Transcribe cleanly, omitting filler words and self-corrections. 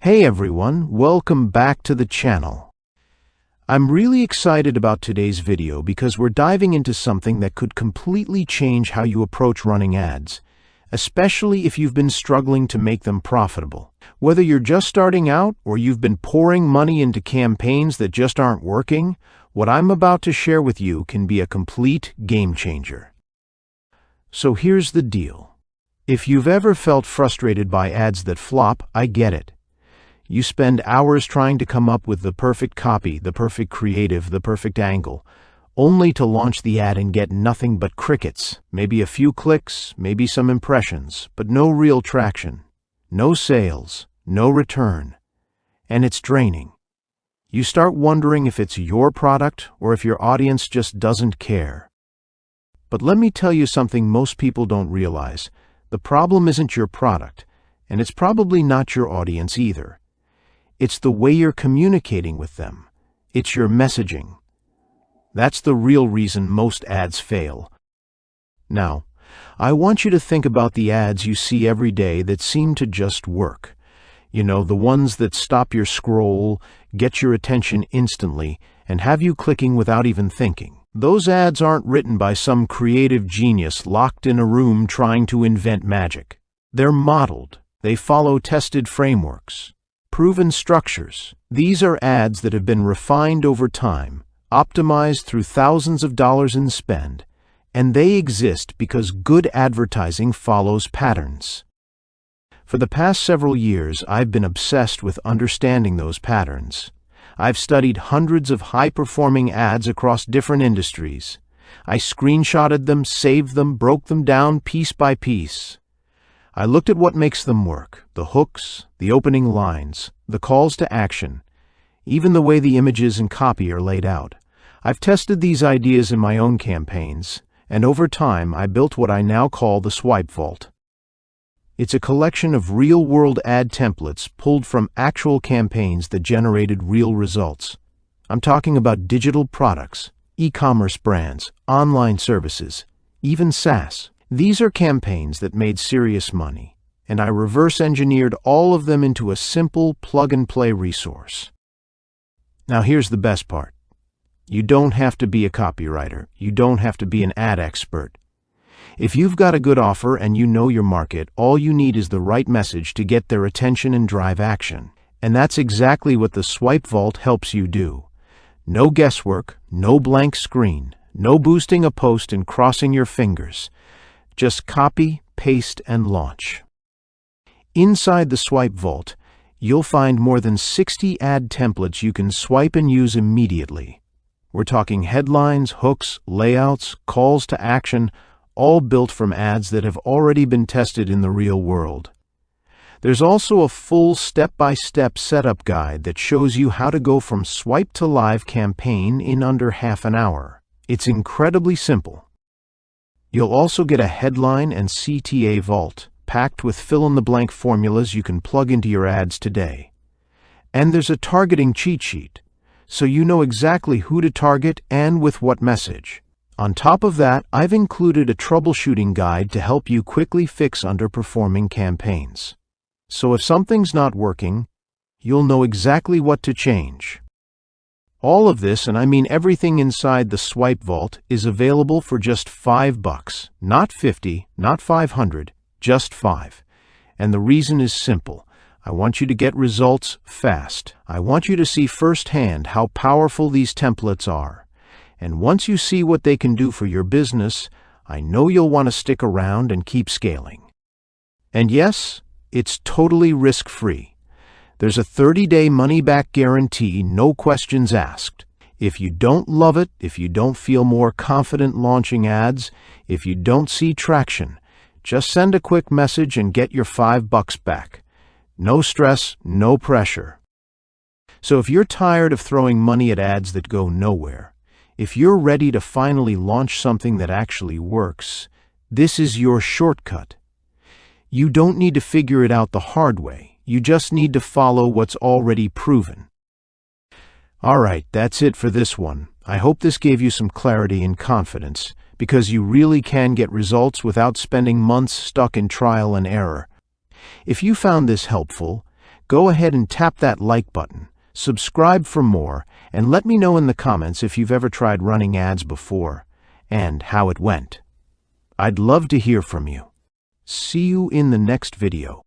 Hey everyone, welcome back to the channel. I'm really excited about today's video because we're diving into something that could completely change how you approach running ads, especially if you've been struggling to make them profitable. Whether you're just starting out or you've been pouring money into campaigns that just aren't working, what I'm about to share with you can be a complete game changer. So here's the deal. If you've ever felt frustrated by ads that flop, I get it. You spend hours trying to come up with the perfect copy, the perfect creative, the perfect angle, only to launch the ad and get nothing but crickets, maybe a few clicks, maybe some impressions, but no real traction, no sales, no return, and it's draining. You start wondering if it's your product or if your audience just doesn't care. But let me tell you something most people don't realize. The problem isn't your product, and it's probably not your audience either. It's the way you're communicating with them. It's your messaging. That's the real reason most ads fail. Now, I want you to think about the ads you see every day that seem to just work. You know, the ones that stop your scroll, get your attention instantly, and have you clicking without even thinking. Those ads aren't written by some creative genius locked in a room trying to invent magic. They're modeled. They follow tested frameworks, proven structures. These are ads that have been refined over time, optimized through thousands of dollars in spend, and they exist because good advertising follows patterns. For the past several years, I've been obsessed with understanding those patterns. I've studied hundreds of high-performing ads across different industries. I screenshotted them, saved them, broke them down piece by piece. I looked at what makes them work, the hooks, the opening lines, the calls to action, even the way the images and copy are laid out. I've tested these ideas in my own campaigns, and over time I built what I now call the Swipe Vault. It's a collection of real-world ad templates pulled from actual campaigns that generated real results. I'm talking about digital products, e-commerce brands, online services, even SaaS. These are campaigns that made serious money, and I reverse-engineered all of them into a simple plug-and-play resource. Now here's the best part. You don't have to be a copywriter. You don't have to be an ad expert. If you've got a good offer and you know your market, all you need is the right message to get their attention and drive action. And that's exactly what the Swipe Vault helps you do. No guesswork, no blank screen, no boosting a post and crossing your fingers. Just copy, paste, and launch. Inside the Swipe Vault, you'll find more than 60 ad templates you can swipe and use immediately. We're talking headlines, hooks, layouts, calls to action, all built from ads that have already been tested in the real world. There's also a full step-by-step setup guide that shows you how to go from swipe to live campaign in under half an hour. It's incredibly simple. You'll also get a headline and CTA vault, packed with fill-in-the-blank formulas you can plug into your ads today. And there's a targeting cheat sheet, so you know exactly who to target and with what message. On top of that, I've included a troubleshooting guide to help you quickly fix underperforming campaigns. So if something's not working, you'll know exactly what to change. All of this, and I mean everything inside the Swipe Vault, is available for just $5, not 50, not 500, just 5. And the reason is simple. I want you to get results fast. I want you to see firsthand how powerful these templates are. And once you see what they can do for your business, I know you'll want to stick around and keep scaling. And yes, it's totally risk-free. There's a 30-day money-back guarantee, no questions asked. If you don't love it, if you don't feel more confident launching ads, if you don't see traction, just send a quick message and get your $5 back. No stress, no pressure. So if you're tired of throwing money at ads that go nowhere, if you're ready to finally launch something that actually works, this is your shortcut. You don't need to figure it out the hard way. You just need to follow what's already proven. All right, that's it for this one. I hope this gave you some clarity and confidence, because you really can get results without spending months stuck in trial and error. If you found this helpful, Go ahead and tap that like button, subscribe for more, and let me know in the comments if you've ever tried running ads before and how it went. I'd love to hear from you. See you in the next video.